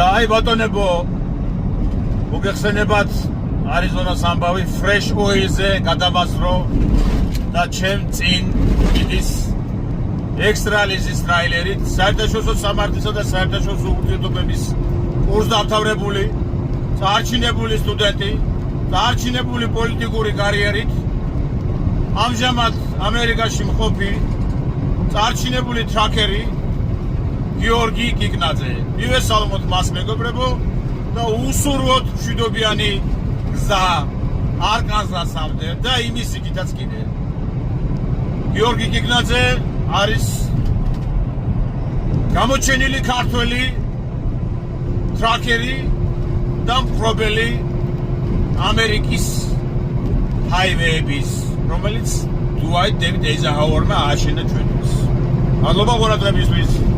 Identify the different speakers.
Speaker 1: და აი ბატონებო, მოგეხსენებათ არიზონას ამბავი fresh oil-ზე გადავასრო და ჩემ წინ იდის ექსტრალიზის ტრაილერით საერთაშორისო სამართლისა და საერთაშორისო ურთიერთობების კურსს დამთავრებული, წარჩინებული სტუდენტი, წარჩინებული პოლიტიკური კარიერით, ამჟამად ამერიკაში მყოფი, წარჩინებული ტრაქერი გიორგი კიკნაძე. მივესალმოთ მას მეგობრებო და უსურვოთ მშვიდობიანი გზა არკანზასამდე და იმის იქითაც კიდე. გიორგი კიკნაძე არის გამოჩენილი ქართველი ტრაქერი და მფრობელი ამერიკის ჰაივეების, რომელიც დუაიტ დევიდ ეიზენჰაუერმა ააშენა ჩვენთვის. მადლობა ყურადღებისთვის.